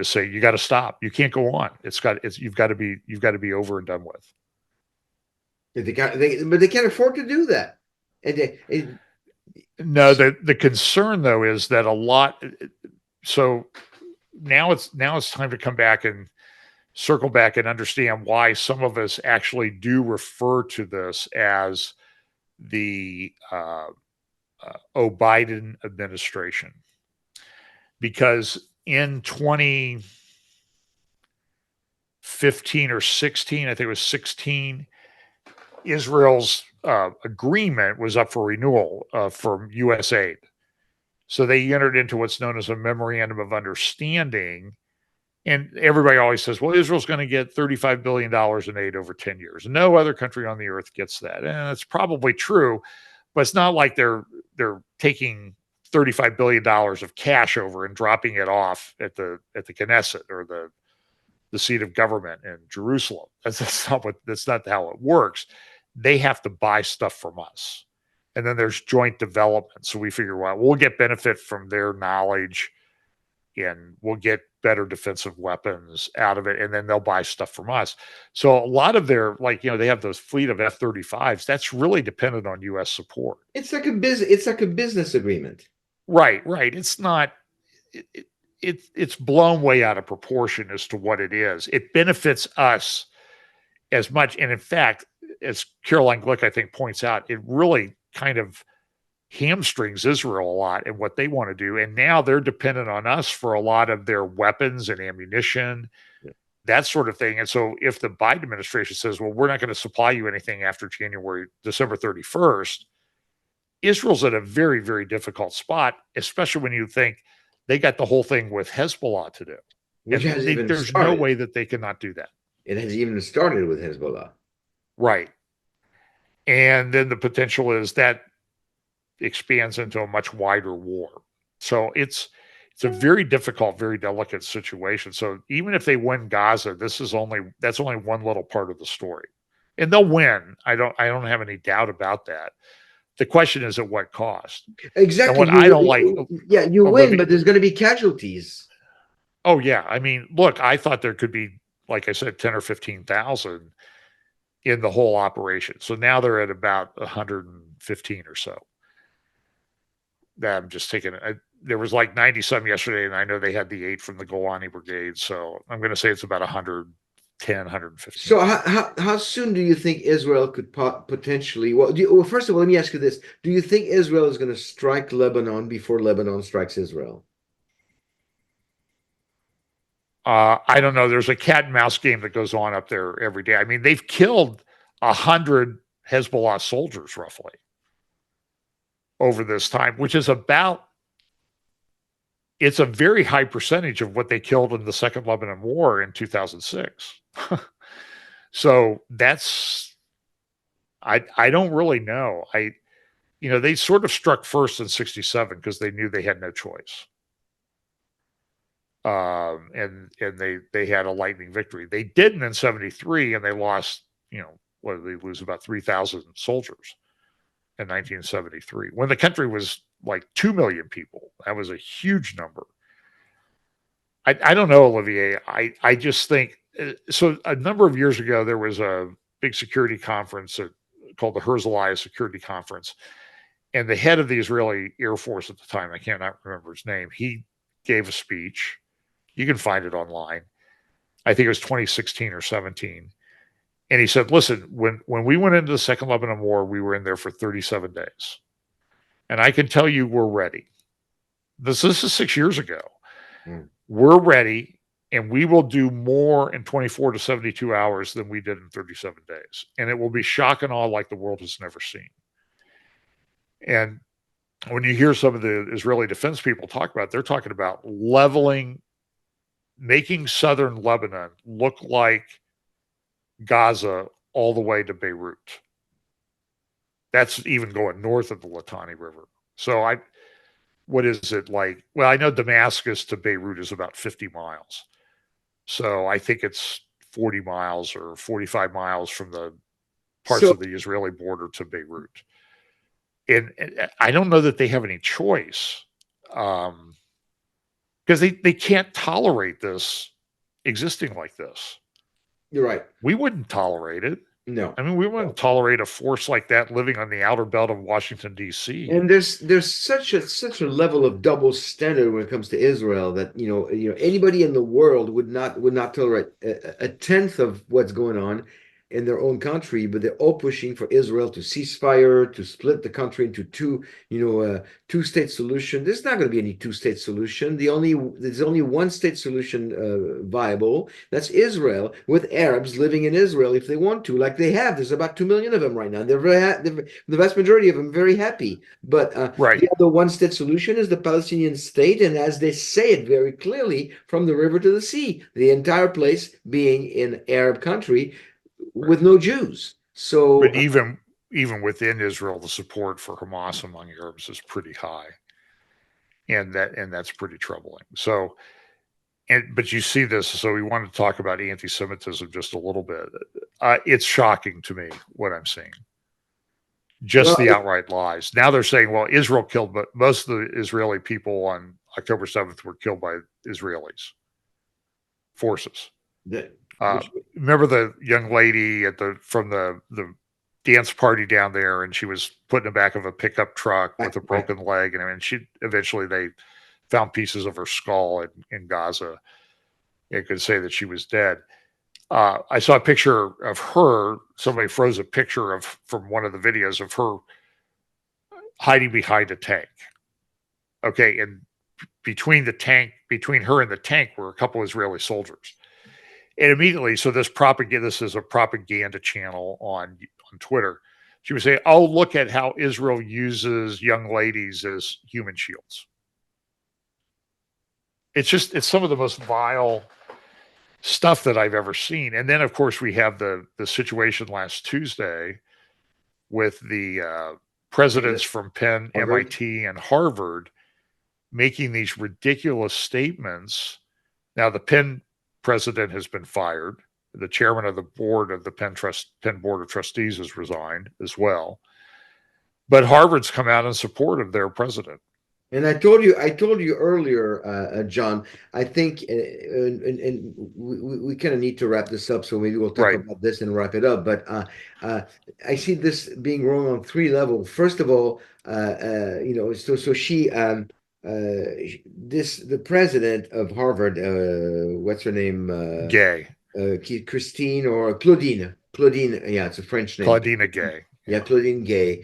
saying you got to stop. You can't go on. You've got to be over and done with. But they can't afford to do that. No, the concern though is that a lot. So now it's time to come back and circle back and understand why some of us actually do refer to this as the Biden administration, because in 2015 or 16, I think it was 16, Israel's agreement was up for renewal from U.S. aid. So they entered into what's known as a memorandum of understanding. And everybody always says, well, Israel's going to get $35 billion in aid over 10 years. No other country on the earth gets that. And that's probably true, but it's not like they're taking $35 billion of cash over and dropping it off at the Knesset or the seat of government in Jerusalem. That's not how it works. They have to buy stuff from us. And then there's joint development. So we figure, well, we'll get benefit from their knowledge and we'll get better defensive weapons out of it. And then they'll buy stuff from us. So a lot of their, they have those fleet of F-35s. That's really dependent on U.S. support. It's like a business agreement. Right. It's not, it's blown way out of proportion as to what it is. It benefits us as much. And in fact, as Caroline Glick, I think, points out, it really kind of hamstrings Israel a lot in what they want to do. And now they're dependent on us for a lot of their weapons and ammunition, that sort of thing. And so if the Biden administration says, well, we're not going to supply you anything after December 31st, Israel's at a very, very difficult spot, especially when you think they got the whole thing with Hezbollah to do. There's no way that they cannot do that. It has even started with Hezbollah. Right. And then the potential is that expands into a much wider war. So it's it's a very difficult, very delicate situation. So even if they win Gaza, that's only one little part of the story. And they'll win. I don't have any doubt about that. The question is at what cost? And Exactly. what I don't like, Yeah, you win, Olivia, but there's going to be casualties. oh yeah, I mean, look, I thought there could be, like I said, 10 or 15,000 in the whole operation. So now they're at about 115 or so. That I'm just taking. There was like 90 some yesterday, and I know they had the 8 from the Golani Brigade. So I'm going to say it's about 110, 115. So how soon do you think Israel could potentially? Well, first of all, let me ask you this: do you think Israel is going to strike Lebanon before Lebanon strikes Israel? I don't know. There's a cat and mouse game that goes on up there every day. I mean, they've killed 100 Hezbollah soldiers roughly over this time, which is about, it's a very high percentage of what they killed in the Second Lebanon War in 2006. So I don't really know. They sort of struck first in 67 because they knew they had no choice. And they had a lightning victory. They didn't in 73, and they lost, what did they lose? About 3,000 soldiers in 1973, when the country was like 2 million people. That was a huge number. I don't know, Olivier. I just think so. A number of years ago, there was a big security conference called the Herzliya Security Conference, and the head of the Israeli Air Force at the time, I cannot remember his name, he gave a speech. You can find it online. I think it was 2016 or 17. And he said, listen, when we went into the Second Lebanon War, we were in there for 37 days. And I can tell you we're ready. This is 6 years ago. Mm. We're ready, and we will do more in 24 to 72 hours than we did in 37 days. And it will be shock and awe like the world has never seen. And when you hear some of the Israeli defense people talk about it, they're talking about making southern Lebanon look like Gaza all the way to Beirut. That's even going north of the Litani River. So what is it like? Well, I know Damascus to Beirut is about 50 miles. So I think it's 40 miles or 45 miles from the parts of the Israeli border to Beirut. And I don't know that they have any choice, because they can't tolerate this existing like this. You're right. We wouldn't tolerate it. No. I mean, we wouldn't tolerate a force like that living on the outer belt of Washington, D.C. And there's such a level of double standard when it comes to Israel that anybody in the world would not tolerate a tenth of what's going on in their own country, but they're all pushing for Israel to ceasefire, to split the country into two-state solution. There's not going to be any two-state solution. There's only one-state solution viable. That's Israel, with Arabs living in Israel if they want to, like they have. There's about 2 million of them right now. The vast majority of them very happy. But right. The other one-state solution is the Palestinian state, and as they say it very clearly, from the river to the sea, the entire place being in Arab country, with no Jews. So, but even within Israel, the support for Hamas among Arabs is pretty high, and that's pretty troubling. So, but you see this. So we want to talk about anti-Semitism just a little bit. It's shocking to me what I'm seeing. Just the outright lies. Now they're saying, well, Israel killed, but most of the Israeli people on October 7th were killed by Israelis forces. Remember the young lady from the dance party down there, and she was put in the back of a pickup truck with a broken leg, and eventually they found pieces of her skull in Gaza. It could say that she was dead. I saw a picture of her. Somebody froze a picture from one of the videos of her hiding behind a tank. Okay, and between her and the tank were a couple Israeli soldiers. And immediately, so this is a propaganda channel on Twitter. She was saying, "Oh, look at how Israel uses young ladies as human shields." It's some of the most vile stuff that I've ever seen. And then, of course, we have the situation last Tuesday with the presidents from Penn, MIT, and Harvard making these ridiculous statements. Now, the Penn president has been fired. The chairman of the board of the Penn Board of Trustees has resigned as well. But Harvard's come out in support of their president. And I told you earlier, John. I think, and we kind of need to wrap this up, so maybe we'll talk Right. about this and wrap it up. But I see this being wrong on three levels. First of all, so she, the president of Harvard, what's her name? Gay. Christine or Claudine. Claudine, yeah, it's a French name. Claudine Gay. Yeah, Claudine Gay.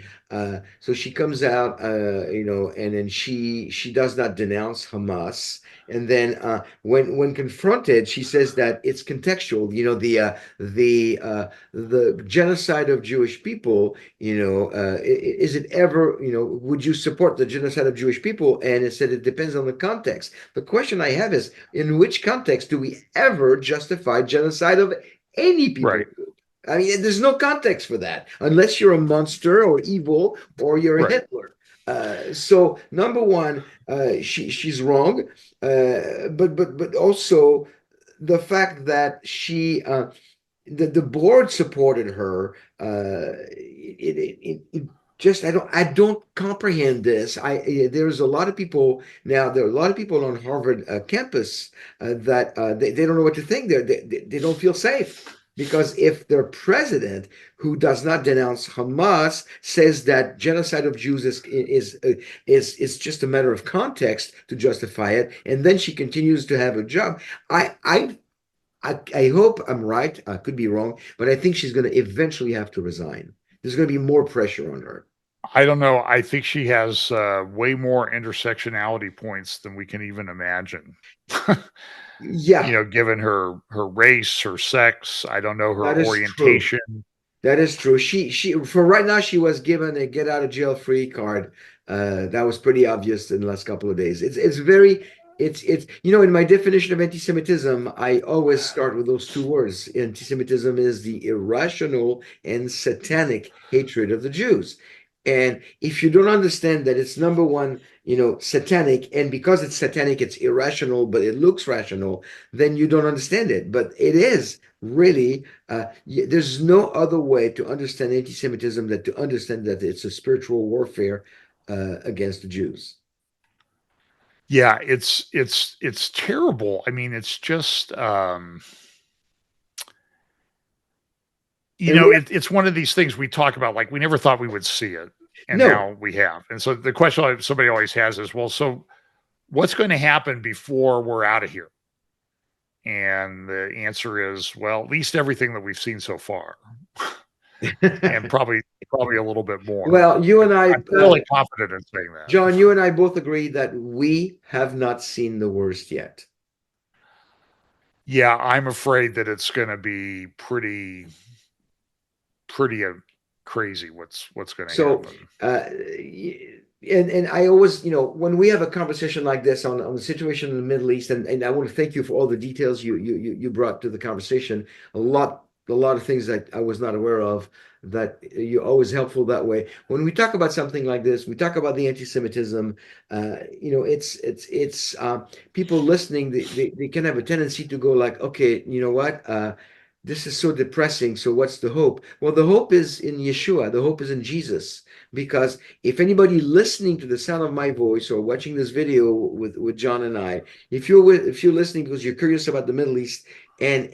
So she comes out, and then she does not denounce Hamas. And then when confronted, she says that it's contextual. The genocide of Jewish people. Is it ever? Would you support the genocide of Jewish people? And it said it depends on the context. The question I have is, in which context do we ever justify genocide of any people? Right. I mean, there's no context for that unless you're a monster or evil or you're a Hitler. So number one, she's wrong, but also the fact that the board supported her. It just I don't comprehend this. There's a lot of people now. There are a lot of people on Harvard campus that they don't know what to think. They don't feel safe. Because if their president, who does not denounce Hamas, says that genocide of Jews is just a matter of context to justify it, and then she continues to have a job, I hope I'm right. I could be wrong, but I think she's going to eventually have to resign. There's going to be more pressure on her. I don't know. I think she has way more intersectionality points than we can even imagine. Yeah. Given her race, her sex, I don't know, her orientation. True. That is true. She for right now, she was given a get out of jail free card. That was pretty obvious in the last couple of days. It's in my definition of anti-Semitism, I always start with those two words. Anti-Semitism is the irrational and satanic hatred of the Jews. And if you don't understand that it's number one, satanic, and because it's satanic, it's irrational, but it looks rational, then you don't understand it. But it is really, there's no other way to understand anti-Semitism than to understand that it's a spiritual warfare against the Jews. Yeah, it's terrible. I mean, it's just it's one of these things we talk about, like we never thought we would see it, and now we have. And so the question somebody always has is, well, so what's going to happen before we're out of here? And the answer is, well, at least everything that we've seen so far, and probably a little bit more. Well, you and I'm really confident in saying that. John, you and I both agree that we have not seen the worst yet. Yeah, I'm afraid that it's going to be pretty crazy what's going to happen. And I always, when we have a conversation like this on the situation in the Middle East, and I want to thank you for all the details you brought to the conversation. A lot of things that I was not aware of, that you're always helpful that way. When we talk about something like this, we talk about the anti-Semitism. It's people listening. They can have a tendency to go like, okay, you know what? This is so depressing. So what's the hope? Well, the hope is in Yeshua. The hope is in Jesus. Because if anybody listening to the sound of my voice or watching this video with John and I, if you're listening because you're curious about the Middle East and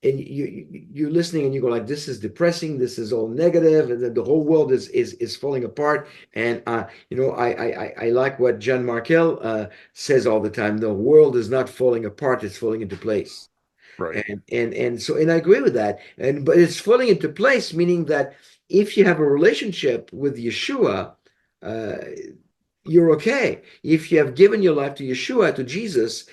you're listening and you go like, this is depressing, this is all negative, and the whole world is falling apart. And I like what John Markel says all the time: the world is not falling apart; it's falling into place. Right. And I agree with that. But it's falling into place, meaning that if you have a relationship with Yeshua, you're okay. If you have given your life to Yeshua, to Jesus,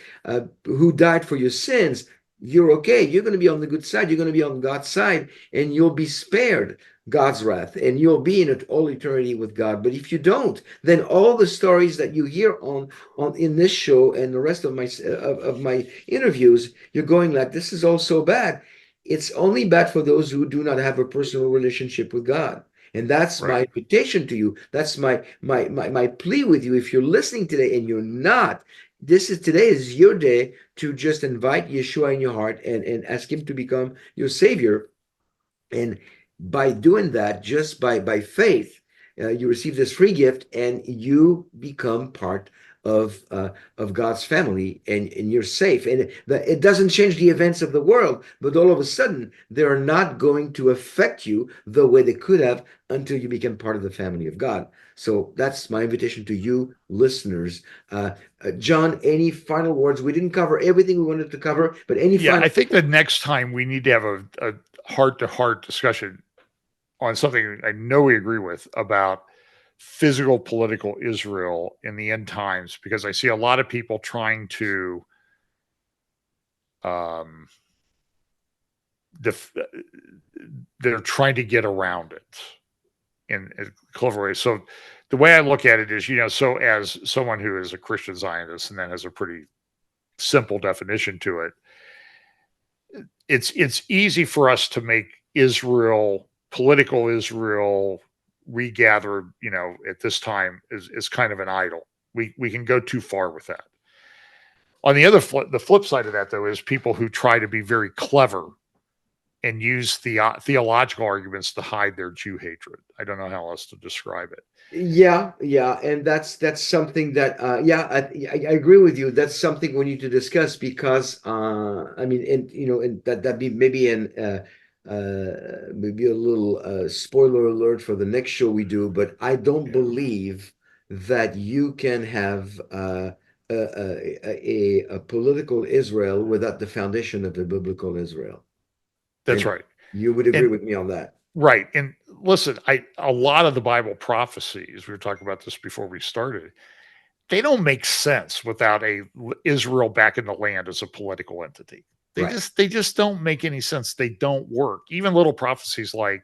who died for your sins, you're okay. You're going to be on the good side. You're going to be on God's side, and you'll be spared God's wrath, and you'll be in all eternity with God. But if you don't, then all the stories that you hear on in this show and the rest of my interviews, you're going like, this is all so bad. It's only bad for those who do not have a personal relationship with God. And that's my Right. invitation to you. That's my plea with you. If you're listening today and you're not, today is your day to just invite Yeshua in your heart and ask him to become your savior. And by doing that, just by faith, you receive this free gift and you become part of God's family, and you're safe. And it doesn't change the events of the world, but all of a sudden they're not going to affect you the way they could have until you become part of the family of God. So that's my invitation to you listeners. John, any final words? We didn't cover everything we wanted to cover, but any Yeah, final I think the next time we need to have a heart-to-heart discussion on something I know we agree with about physical political Israel in the end times, because I see a lot of people trying to um, they're trying to get around it in a clever way. So the way I look at it is, so as someone who is a Christian Zionist and then has a pretty simple definition to it, it's easy for us to make Israel, political Israel, regather, at this time is kind of an idol. We can go too far with that. On the flip side of that, though, is people who try to be very clever and use theological arguments to hide their Jew hatred. I don't know how else to describe it. Yeah, yeah, and that's something that yeah, I agree with you. That's something we need to discuss because I mean, and that be maybe maybe a little spoiler alert for the next show we do, but I don't Yeah, believe that you can have a political Israel without the foundation of the biblical Israel. that's And right. you would agree And with me on that. right. And listen, a lot of the Bible prophecies, we were talking about this before we started, they don't make sense without a Israel back in the land as a political entity. They Right. just they just don't make any sense. They don't work. Even little prophecies like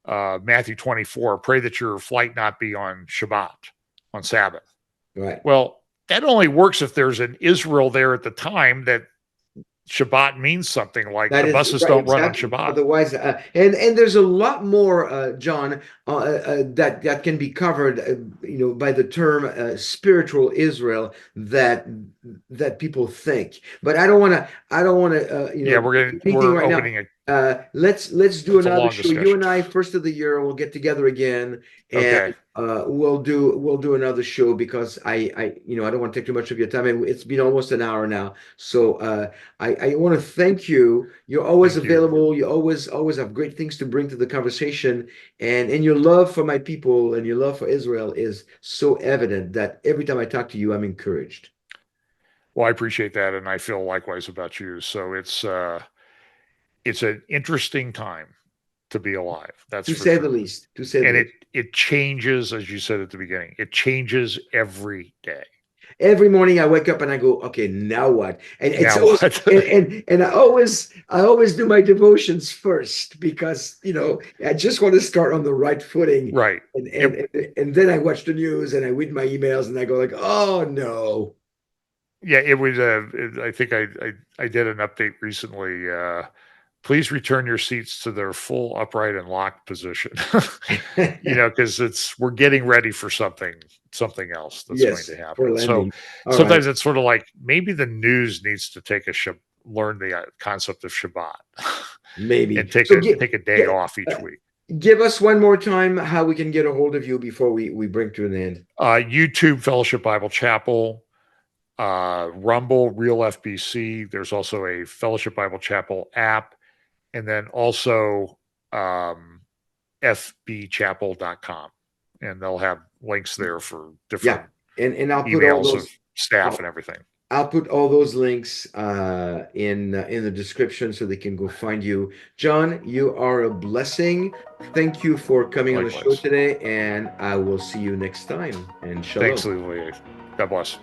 Matthew 24, pray that your flight not be on Shabbat, on Sabbath. Right. Well, that only works if there's an Israel there at the time that Shabbat means something, like That the is buses right, don't run on exactly. Shabbat. Otherwise, and there's a lot more, John, that can be covered, by the term spiritual Israel that people think. But I don't want to, Yeah, do anything we're right now. opening a Let's do That's a another long show. You discussion. and I, first of the year, we'll get together again, and Okay. we'll do another show because I don't want to take too much of your time, and it's been almost an hour now. So I want to thank you. You're always Thank you. available. You always have great things to bring to the conversation, and your love for my people and your love for Israel is so evident that every time I talk to you, I'm encouraged. Well, I appreciate that, and I feel likewise about you. So it's an interesting time to be alive. That's To for say the sure. least. To say the And least. it changes, as you said at the beginning. It changes every day. Every morning I wake up and I go, okay, now what? And it's Now always what? and I always do my devotions first because I just want to start on the right footing. Right. And It and and then I watch the news and I read my emails and I go like, oh no. Yeah, it was. I think I did an update recently. Please return your seats to their full upright and locked position. Because we're getting ready for something else that's going Yes, to for happen. So landing. All right. sometimes it's sort of like maybe the news needs to learn the concept of Shabbat and Maybe. take So a day off uh, each week. give us one more time how we can get a hold of you before we bring to an end. YouTube Fellowship Bible Chapel, Rumble Real FBC. There's also a Fellowship Bible Chapel app, and then also um, fbchapel.com, and they'll have links there for Yeah. different And I'll put all emails of those. staff and I'll, everything. I'll put all those links in the description so they can go find you. John, you are a blessing. Thank you for coming on the show Likewise. today, and I will see you next time. And Thanks, shalom. Olivier. God bless.